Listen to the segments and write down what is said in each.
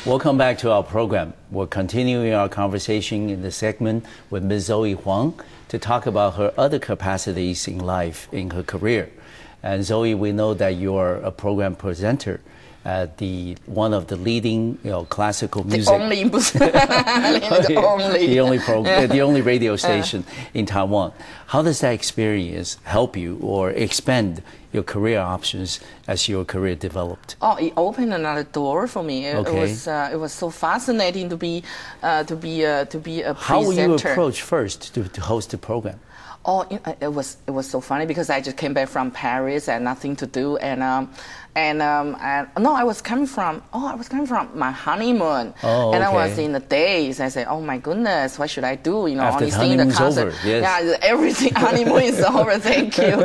Welcome back to our program. We're continuing our conversation in the segment with Ms. Zoe Hwang to talk about her other capacities in life, in her career. And Zoe, we know that you're a program presenter at one of the leading, classical music. The only radio station in Taiwan. How does that experience help you or expand your career options as your career developed? Oh, it opened another door for me. It was so fascinating to be a presenter. How will you approach first to host the program? Oh, it was so funny because I just came back from Paris and nothing to do, and no, I was coming from my honeymoon, and I was in the days. I said, oh my goodness, what should I do? After only seeing the concert. Over, yes. Yeah, everything honeymoon is over. Thank you.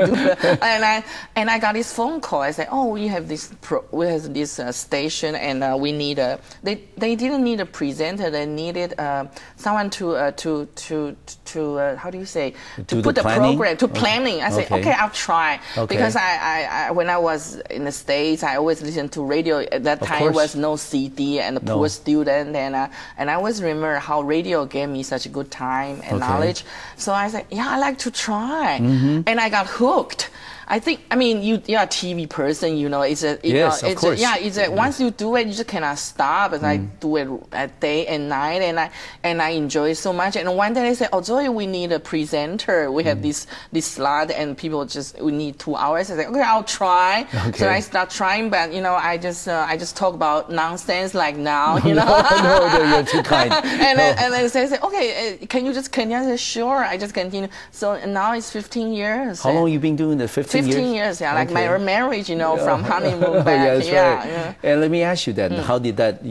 And I got this phone call. I said, oh, we have this station, and we need a. They didn't need a presenter. They needed someone to how do you say, to put the program to planning. I said, okay, I'll try, because I when I was in the States, I always listened to radio. At that time, was no CD, and a poor student, and I always remember how radio gave me such a good time and knowledge. So I said, yeah, I like to try, and I got hooked. I mean, you're a TV person, once you do it, you just cannot stop. And I do it at day and night, and I enjoy it so much. And one day I said, oh, Zoe, we need a presenter. We have this slot, and we need 2 hours. I said, okay, I'll try. Okay. So I start trying, but I just talk about nonsense like now, No, you're too kind. and then I say, okay, can you just continue? Sure, I just continue. So now it's 15 years. How long have you been doing the 15 years, yeah, like my marriage, from honeymoon back. Right. And let me ask you then, how did that,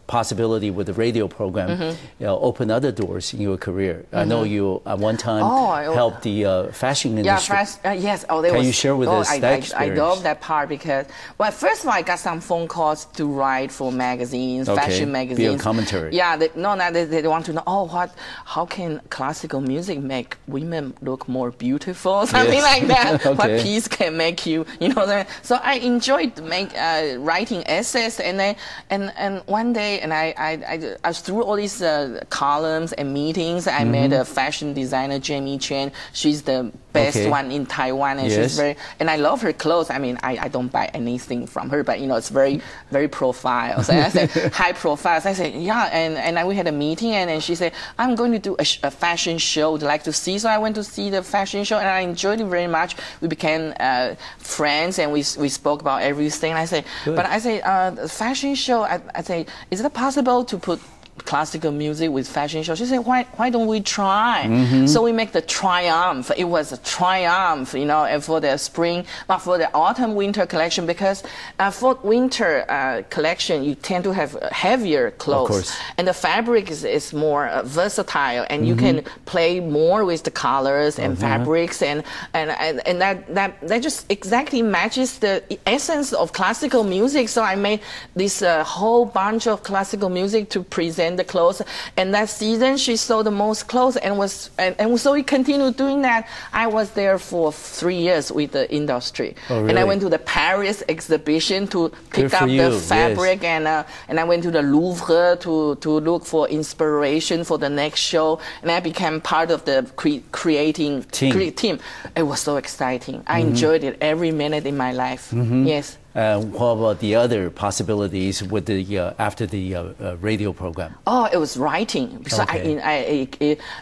possibility with the radio program, open other doors in your career? I know you at one time helped the fashion industry. Yes. Can you share with us that experience? I love that part because, well, first of all, I got some phone calls to write for magazines, fashion magazines. Be a commentary. Yeah, they want to know, how can classical music make women look more beautiful, something like that. What piece can make you, So I enjoyed writing essays, and one day, and I through all these columns and meetings, I met a fashion designer, Jamie Chen. She's the best one in Taiwan, and she's and I love her clothes. I mean, I don't buy anything from her, but it's very, very profile. So I said high profile. So I said, yeah, and we had a meeting, and she said, I'm going to do a fashion show. Would like to see? So I went to see the fashion show, and I enjoyed it very much. We became friends, and we spoke about everything. I say, but I say, fashion show. I say, is it possible to put classical music with fashion show? She said, why don't we try? So we make the Triumph. It was a Triumph, for the spring, but for the autumn winter collection, because for winter collection, you tend to have heavier clothes, and the fabric is more versatile, and you can play more with the colors and fabrics, and that just exactly matches the essence of classical music. So I made this whole bunch of classical music to present the clothes, and that season she sold the most clothes, and so we continued doing that. I was there for 3 years with the industry, and I went to the Paris exhibition to pick up the fabric, and I went to the Louvre to look for inspiration for the next show, and I became part of the creating team. It was so exciting. I enjoyed it every minute in my life. Yes. What about the other possibilities with after the radio program? Oh, it was writing. So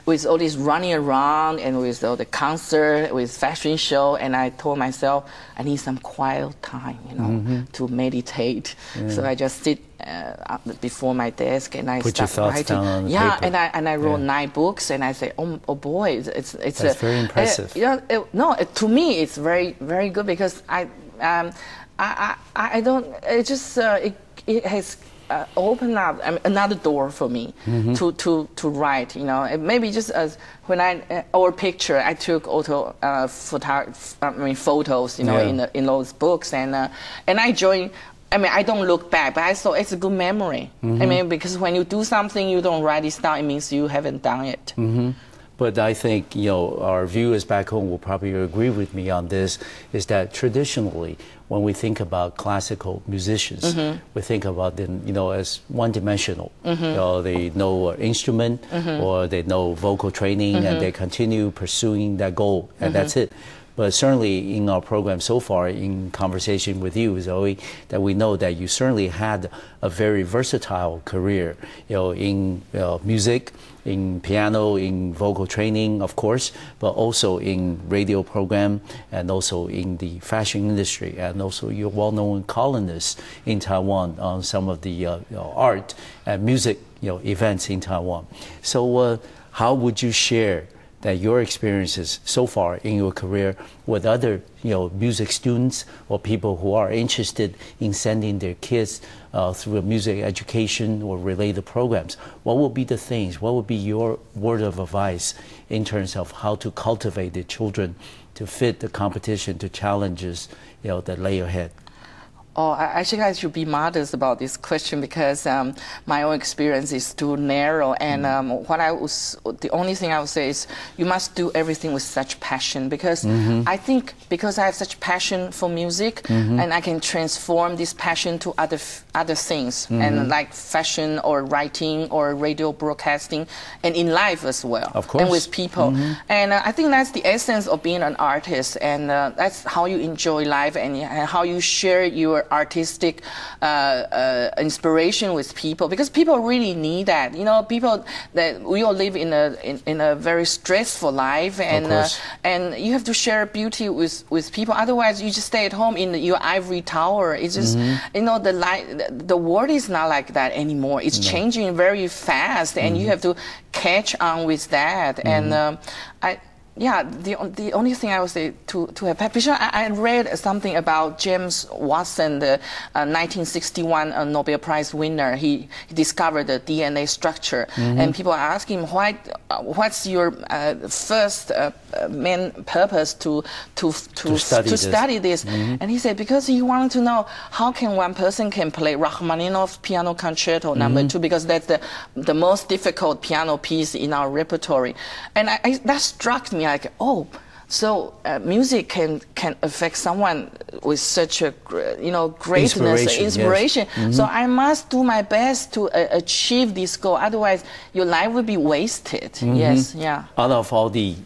with all this running around and with all the concert, with fashion show, and I told myself I need some quiet time, to meditate. So I just sit before my desk and I start writing. Down on the paper. and I wrote 9 books, and I say, oh boy, it's very impressive. To me it's very, very good, because I don't. It has opened up another door for me to write. Maybe just as when or picture, I took photos. In those books, and I joined. I don't look back, but I thought it's a good memory. Because when you do something, you don't write it down, it means you haven't done it. But I think, our viewers back home will probably agree with me on this, is that traditionally, when we think about classical musicians, we think about them, as one-dimensional. They know an instrument or they know vocal training and they continue pursuing that goal, and that's it. But certainly in our program so far, in conversation with you, Zoe, that we know that you certainly had a very versatile career, in music, in piano, in vocal training, of course, but also in radio program and also in the fashion industry, and also you're well-known columnist in Taiwan on some of the art and music events in Taiwan. So how would you share that your experiences so far in your career with other music students or people who are interested in sending their kids through a music education or related programs? What would be the things, what would be your word of advice in terms of how to cultivate the children to fit the competition, to challenges that lay ahead? Oh, I think I should be modest about this question because my own experience is too narrow. And the only thing I would say is you must do everything with such passion, because I think because I have such passion for music and I can transform this passion to other things, and like fashion or writing or radio broadcasting and in life as well. Of course. And with people. And I think that's the essence of being an artist, and that's how you enjoy life and how you share your artistic inspiration with people, because people really need that. People that we all live in a very stressful life, and you have to share beauty with people. Otherwise, you just stay at home in your ivory tower. It's just the world is not like that anymore. It's changing very fast, and you have to catch on with that. And the only thing I would say to have passion, I read something about James Watson, the 1961 Nobel Prize winner. He discovered the DNA structure, and people are asking him, what's your first main purpose to study this? And he said, because he wanted to know how can one person can play Rachmaninoff's Piano Concerto No. 2, because that's the most difficult piano piece in our repertory. And that struck me like, oh, so music can affect someone with such a greatness, inspiration. Yes. So I must do my best to achieve this goal. Otherwise, your life will be wasted. Yes, yeah. Out of all the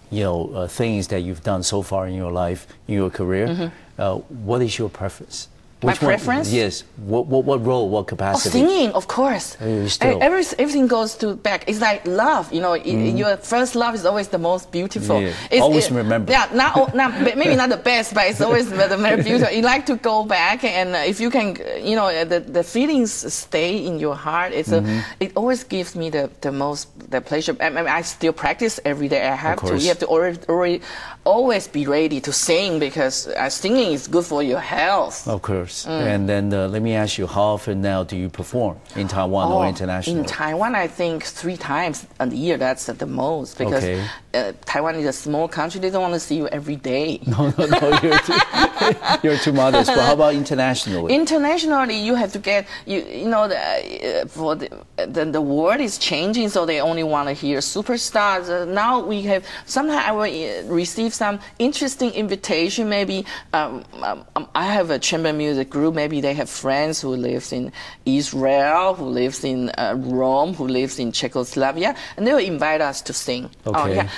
things that you've done so far in your life, in your career, what is your preference? My preference? Yes. What role, what capacity? Oh, singing, of course. Everything goes back. It's like love. Your first love is always the most beautiful. Yeah. Always remember. Yeah, maybe not the best, but it's always the very beautiful. You like to go back, and if you can, the feelings stay in your heart. It always gives me the pleasure. I mean, I still practice every day. I have to. You have to always be ready to sing, because singing is good for your health. Of course. And then let me ask you, how often now do you perform in Taiwan or internationally? In Taiwan, I think 3 times a year. That's the most, because Taiwan is a small country. They don't want to see you every day. No, you're too modest. But how about internationally? Internationally, you have to get, for the world is changing, so they only want to hear superstars. Now we have, sometimes I will receive some interesting invitation. Maybe I have a chamber music group. Maybe they have friends who lives in Israel, who lives in Rome, who lives in Czechoslovakia, and they will invite us to sing. Okay.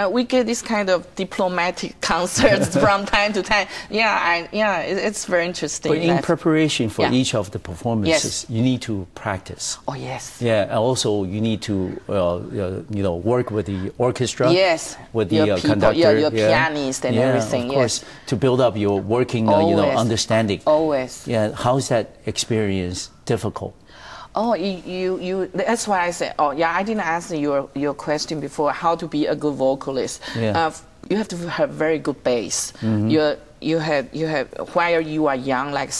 We get this kind of diplomatic concerts from time to time. It's very interesting. But in preparation for each of the performances, you need to practice. Oh, yes. Yeah, and also you need to, work with the orchestra. Yes. With the conductor. Your pianist and everything. Of course, to build up your working, understanding. Always. Yeah. How is that experience difficult? Oh, that's why I said, I didn't answer your question before, how to be a good vocalist. Yeah. You have to have very good bass. You have while you are young, like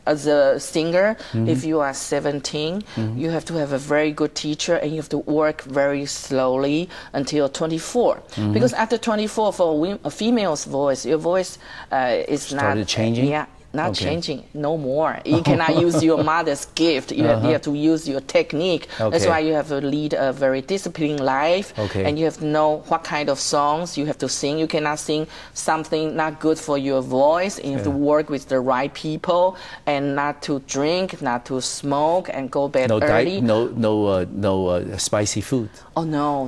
as a singer, if you are 17, you have to have a very good teacher, and you have to work very slowly until 24. Because after 24, for a female's voice, your voice is started changing. Yeah. not changing, no more. You cannot use your mother's gift. You have to use your technique. That's why you have to lead a very disciplined life. And you have to know what kind of songs you have to sing. You cannot sing something not good for your voice. You have to work with the right people, and not to drink, not to smoke, and go bed early. No spicy food. Oh no,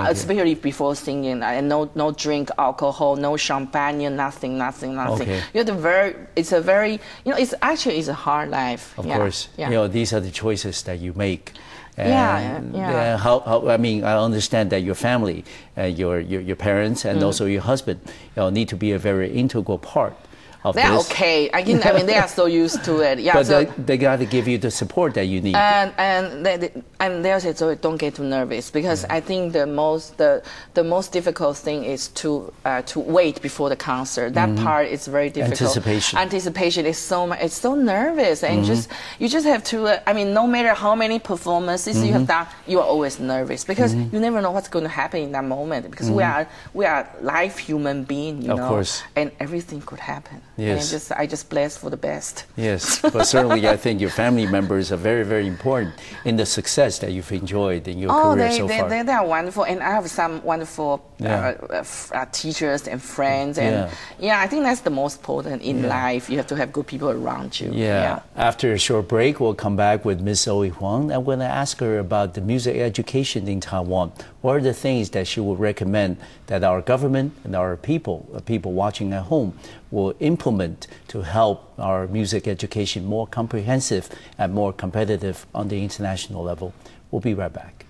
especially before singing, and no drink alcohol, no champagne, nothing. You have to it's a very, it's a hard life. Of course, these are the choices that you make. And I mean, I understand that your family, your parents, and also your husband, need to be a very integral part of they're this. okay. I mean, they are so used to it. Yeah, but so, they got to give you the support that you need. And they'll say, so don't get too nervous, because I think the most difficult thing is to wait before the concert. That part is very difficult. Anticipation is it's so nervous, and you just have to. I mean, no matter how many performances you have done, you are always nervous, because you never know what's going to happen in that moment. Because we are live human beings, you know, course. And everything could happen. Yes. And I just bless for the best. Yes, but certainly I think your family members are very, very important in the success that you've enjoyed in your career so far. They are wonderful, and I have some wonderful teachers and friends, and I think that's the most important in life. You have to have good people around you. After a short break, we'll come back with Miss Zoe Hwang. I'm going to ask her about the music education in Taiwan. What are the things that she would recommend that our government and our people watching at home, will implement to help our music education more comprehensive and more competitive on the international level? We'll be right back.